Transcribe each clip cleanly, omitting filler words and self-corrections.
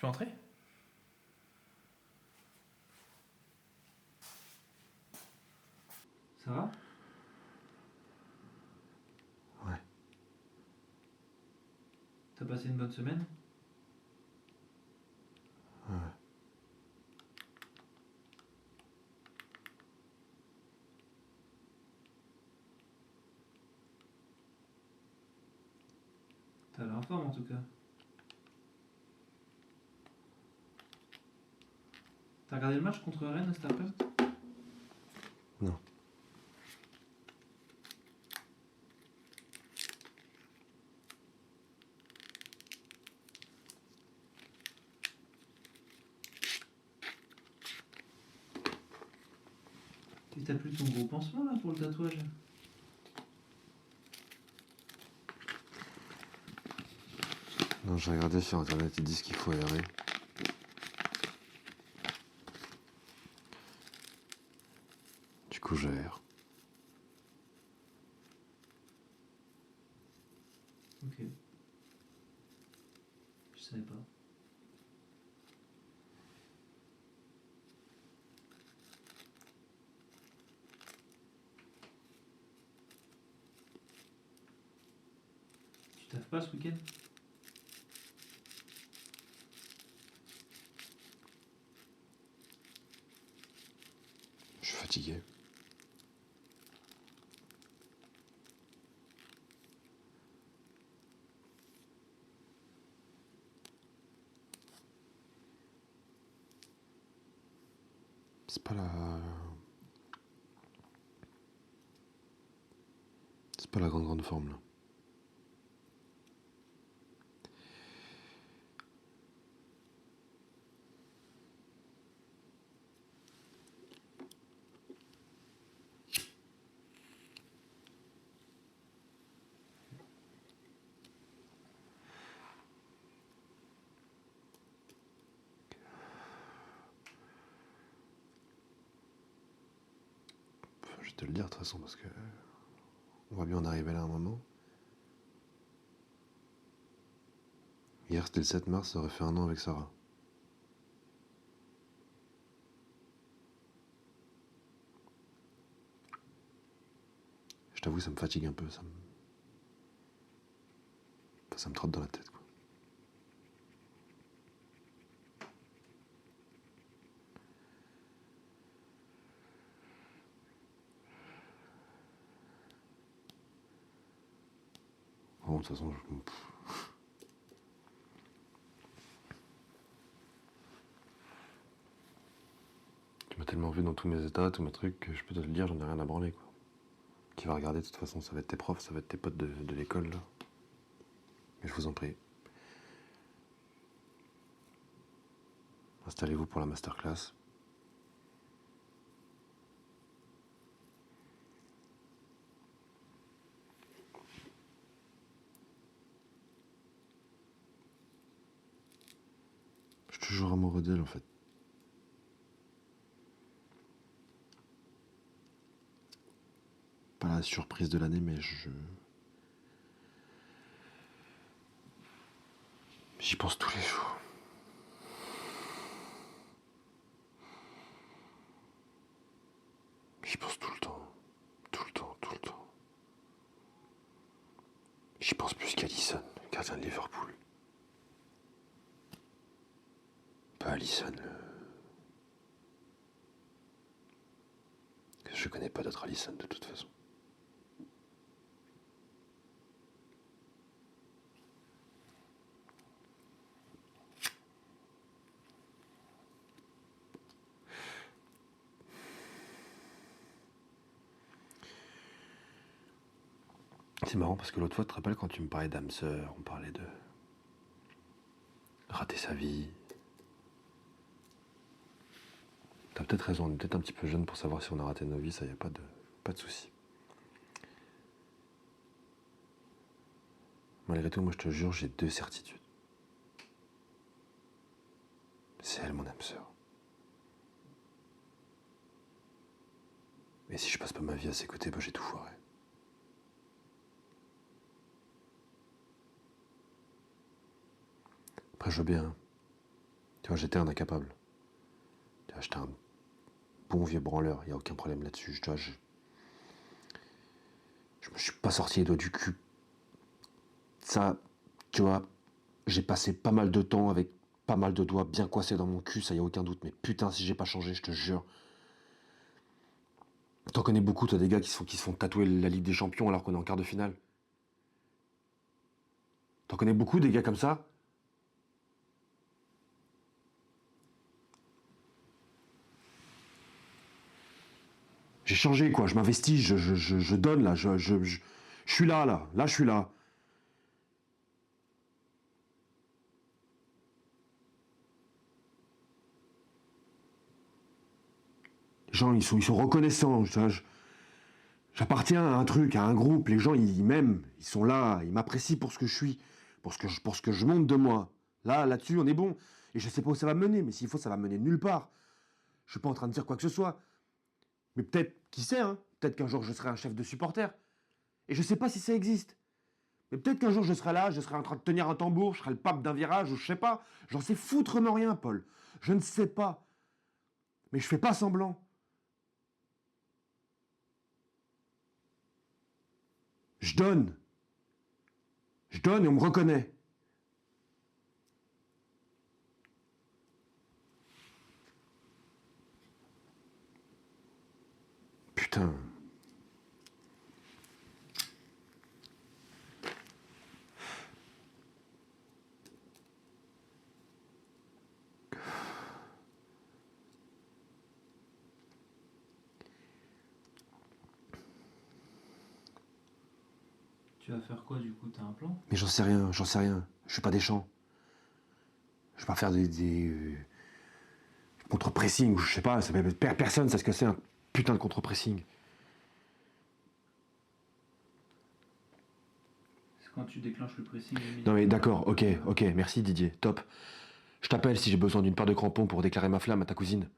peux entrer? Ça va? Ouais. T'as passé une bonne semaine? Ouais. T'as l'air en forme en tout cas. T'as regardé le match contre Rennes cet après-midi? Non. Et t'as plus ton gros pansement là pour le tatouage? Non, j'ai regardé sur internet, ils disent qu'il faut aérer. Du coup, j'aère. Ok. Je savais pas. Tu taffes pas ce week-end? Je suis fatigué. C'est pas la... C'est pas la grande forme, là. Je vais te le dire de toute façon, parce que... On va bien en arriver là à un moment. Hier, c'était le 7 mars, ça aurait fait 1 an avec Sarah. Je t'avoue, ça me fatigue un peu, ça me... Enfin, ça me trotte dans la tête, quoi. Bon, de toute façon, tu m'as tellement vu dans tous mes états, tous mes trucs, que je peux te le dire, j'en ai rien à branler, quoi. Qui va regarder, de toute façon, ça va être tes profs, ça va être tes potes de l'école, là. Mais je vous en prie. Installez-vous pour la masterclass. Je suis toujours amoureux d'elle, en fait. Pas la surprise de l'année, mais j'y pense tous les jours. J'y pense tout le temps. Tout le temps, tout le temps. J'y pense plus qu'Alisson, gardien de Liverpool. Pas Alisson. Je connais pas d'autre Alisson, de toute façon. C'est marrant parce que l'autre fois, tu te rappelles quand tu me parlais d'âme sœur, on parlait de rater sa vie. T'as peut-être raison, on est peut-être un petit peu jeune pour savoir si on a raté nos vies, ça y a pas de souci. Malgré tout, moi je te jure, j'ai 2 certitudes. C'est elle mon âme sœur. Et si je passe pas ma vie à ses côtés, bah j'ai tout foiré. Après je veux bien, hein. vois, j'étais un incapable. Tu vois, j'étais un bon vieux branleur, il n'y a aucun problème là-dessus. Tu vois, je me suis pas sorti les doigts du cul. Ça, tu vois, j'ai passé pas mal de temps avec pas mal de doigts bien coincés dans mon cul, ça y a aucun doute. Mais putain, si j'ai pas changé, je te jure. T'en connais beaucoup, toi, des gars qui se font tatouer la Ligue des Champions alors qu'on est en quart de finale. T'en connais beaucoup, des gars comme ça? J'ai changé, quoi, je m'investis, je donne, là, je suis là, là, je suis là. Les gens, ils sont reconnaissants, j'appartiens à un truc, à un groupe, les gens, ils m'aiment, ils sont là, ils m'apprécient pour ce que je suis, pour ce que je montre de moi. Là-dessus, on est bon. Et je sais pas où ça va mener, mais s'il faut, ça va mener nulle part. Je suis pas en train de dire quoi que ce soit. Mais peut-être, qui sait, hein, peut-être qu'un jour je serai un chef de supporter. Et je sais pas si ça existe. Mais peut-être qu'un jour je serai là, je serai en train de tenir un tambour, je serai le pape d'un virage, ou je sais pas. J'en sais foutrement rien, Paul. Je ne sais pas. Mais je fais pas semblant. Je donne. Je donne et on me reconnaît. Putain. Tu vas faire quoi du coup? T'as un plan? Mais j'en sais rien, j'en sais rien. Je suis pas Deschamps. Je vais pas faire des contre-pressing, ou je sais pas, personne sait ce que c'est un putain de contre-pressing. C'est quand tu déclenches le pressing Non mais immédiatement. d'accord, ok, merci Didier, top. Je t'appelle si j'ai besoin d'une paire de crampons pour déclarer ma flamme à ta cousine.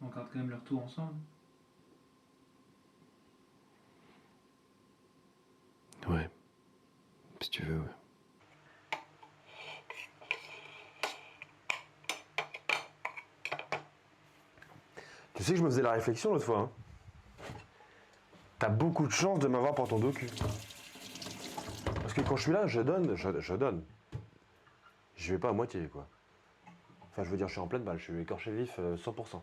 On garde quand même leur tour ensemble. Ouais, si tu veux, ouais. Tu sais que je me faisais la réflexion l'autre fois, hein. T'as beaucoup de chance de m'avoir pour ton docu. Parce que quand je suis là, je donne, je donne. Je vais pas à moitié, quoi. Enfin, je veux dire, je suis en pleine balle, je suis écorché vif 100%.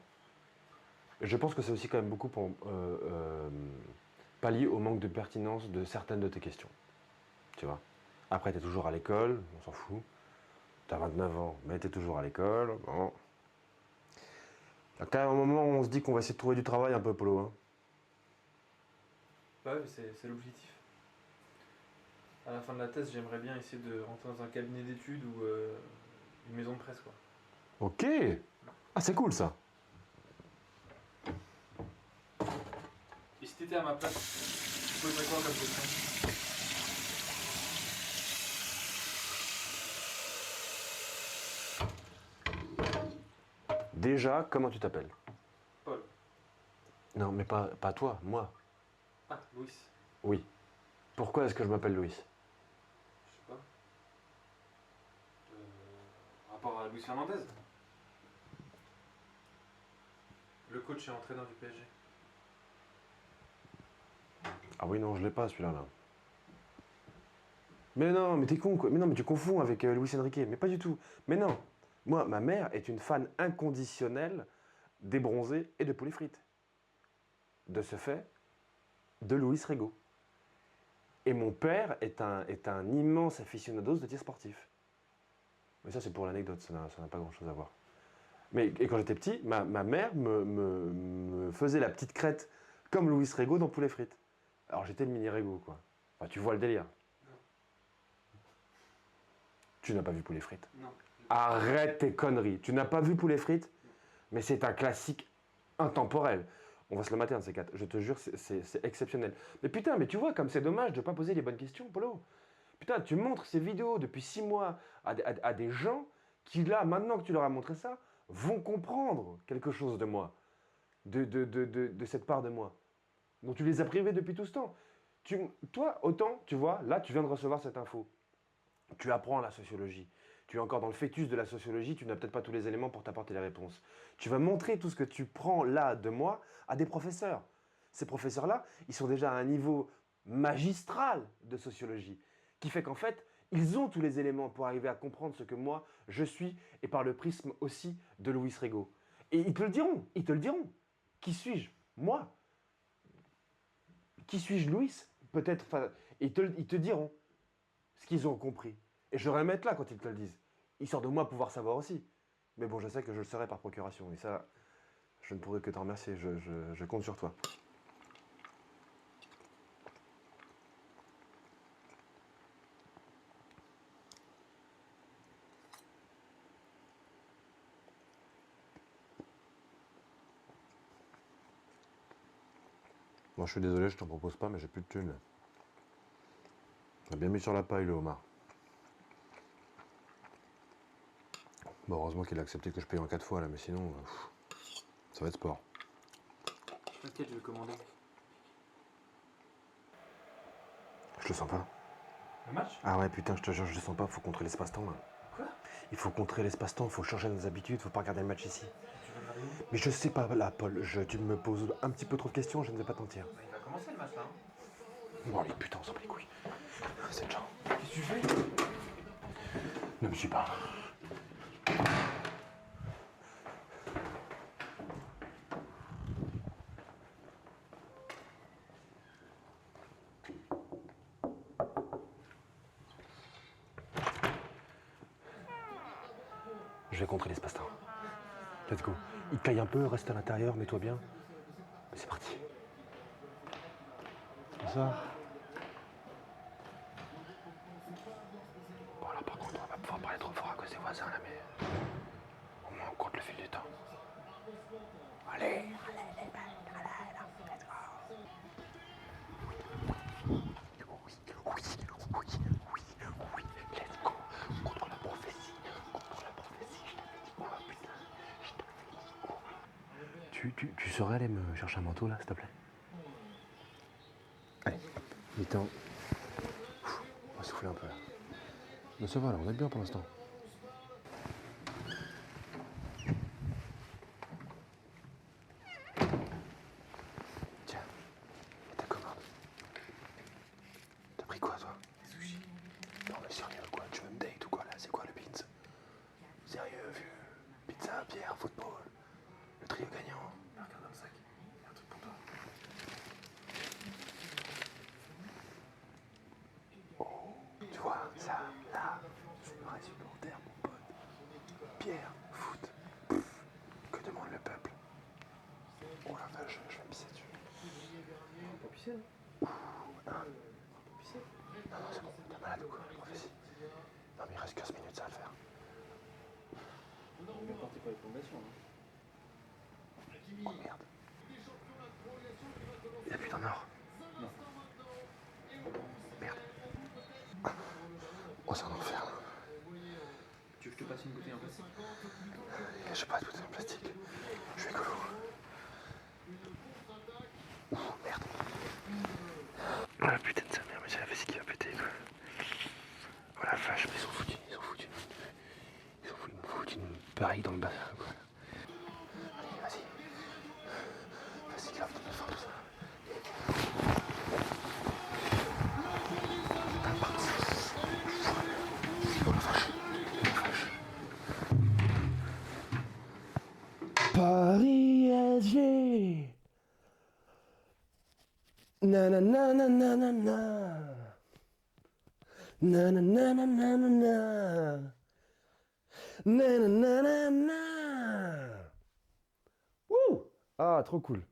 Et je pense que c'est aussi quand même beaucoup pour pallier au manque de pertinence de certaines de tes questions. Tu vois. Après, t'es toujours à l'école, on s'en fout. T'as 29 ans, mais t'es toujours à l'école. Bon. Il y a quand même un moment où on se dit qu'on va essayer de trouver du travail un peu, Polo. Hein. Bah oui, c'est l'objectif. À la fin de la thèse, j'aimerais bien essayer de rentrer dans un cabinet d'études ou une maison de presse, quoi. Ok. Ah, c'est cool ça. Et si t'étais à ma place, tu poserais quoi comme question? Déjà, comment tu t'appelles? Paul. Non, mais pas toi, moi. Ah, Louis. Oui. Pourquoi est-ce que je m'appelle Louis? Je sais pas. Rapport à Luis Fernandez. Le coach est entraîneur du PSG. Ah oui, non, je l'ai pas celui-là. Là. Mais non, mais t'es con quoi. Mais non, mais tu confonds avec Luis Enrique. Mais pas du tout. Mais non. Moi, ma mère est une fan inconditionnelle des bronzés et de poulet frites. De ce fait, de Luis Rego. Et mon père est un immense aficionados de tir sportif. Mais ça, c'est pour l'anecdote, ça n'a pas grand-chose à voir. Mais et quand j'étais petit, ma mère me faisait la petite crête comme Luis Rego dans poulet frites. Alors j'étais le mini Rego, quoi. Enfin, tu vois le délire. Non. Tu n'as pas vu poulet frites. Non. Arrête tes conneries. Tu n'as pas vu poulet frites? Mais c'est un classique intemporel. On va se le mater un de ces quatre. Je te jure, c'est exceptionnel. Mais putain, mais tu vois, comme c'est dommage de ne pas poser les bonnes questions, Polo. Putain, tu montres ces vidéos depuis 6 mois à des gens qui, là, maintenant que tu leur as montré ça, vont comprendre quelque chose de moi, de cette part de moi, dont tu les as privés depuis tout ce temps. Toi, autant, tu vois, là, tu viens de recevoir cette info. Tu apprends la sociologie. Tu es encore dans le fœtus de la sociologie, tu n'as peut-être pas tous les éléments pour t'apporter les réponses. Tu vas montrer tout ce que tu prends là de moi à des professeurs. Ces professeurs-là, ils sont déjà à un niveau magistral de sociologie, qui fait qu'en fait, ils ont tous les éléments pour arriver à comprendre ce que moi, je suis, et par le prisme aussi de Louis Rego. Et ils te le diront, ils te le diront. Qui suis-je? Moi. Qui suis-je, Louis? Peut-être, ils te diront ce qu'ils ont compris. Et je devrais me mettre là quand ils te le disent. Histoire de moi pouvoir savoir aussi. Mais bon, je sais que je le serai par procuration. Et ça, je ne pourrai que t'en remercier. Je compte sur toi. Bon, je suis désolé, je t'en propose pas, mais j'ai plus de thunes. On a bien mis sur la paille, le homard. Bon, heureusement qu'il a accepté que je paye en 4 fois, là, mais sinon, ça va être sport. T'inquiète, je vais commander. Je le sens pas. Le match? Ah ouais, putain, je te jure, je le sens pas, faut contrer l'espace-temps, là. Quoi? Il faut contrer l'espace-temps, il faut changer nos habitudes, faut pas regarder le match ici. Tu veux regarder où? Mais je sais pas, là, Paul, tu me poses un petit peu trop de questions, je ne vais pas t'en dire. Bah, il va commencer le match là. Hein. Bon, allez, putain, on s'en bat les couilles. C'est déjà. Qu'est-ce que tu fais? Ne me suis pas. Je vais contrer l'espace-temps. Let's go. Il caille un peu, reste à l'intérieur, mets-toi bien. C'est parti. Bonsoir. Bon, là, par contre, on va pas pouvoir parler trop fort à cause des voisins, là, mais au moins, on compte le fil du temps. Allez. Oui, let's go. Contre la prophétie, je t'avais dit quoi, putain. Je t'avais dit quoi. Tu saurais aller me chercher un manteau, là, s'il te plaît? Allez, mi-temps. On va souffler un peu, là. Mais ça va, là, on est bien pour l'instant. Tiens, et ta commande. T'as pris quoi, toi? Des sushis. Non, mais sérieux, quoi? Tu veux me date ou quoi, là? C'est quoi le pizza? Sérieux, vieux? Pizza, bière, football. Le trio gagnant. Regarde dans le sac. Il y a un truc pour toi. Tu vois, ça, là, c'est le vrai supporter, mon pote. Bière, foot. Pff, que demande le peuple? Oh la vache, je vais me pisser dessus. On peut pisser, hein? Hein? On peut pisser. Non, non, c'est bon, t'es malade ou quoi, prophétie? Non, mais il reste 15 minutes, ça va le faire. On est bien parti pour les fondations. Hein. Oh merde. Il a plus d'en or. Non. Merde. Oh, c'est un enfer, là. Tu veux que je te passe une bouteille en plastique? J'ai pas de bouteille en plastique. Je suis écolo. Ouh, merde. Ah putain de sa mère, mais c'est la vessie qui va péter, quoi. Oh la vache, mais ils sont foutus, ils m'ont foutu une pareille dans le bassin, quoi. Allez, vas-y. Vas-y, grave, t'en as faim, tout ça. Oh la vache, oh la vache. Paris SG. Na na na na na na na. Na na na na na na na. Na na na na na. Wouh! Ah, trop cool.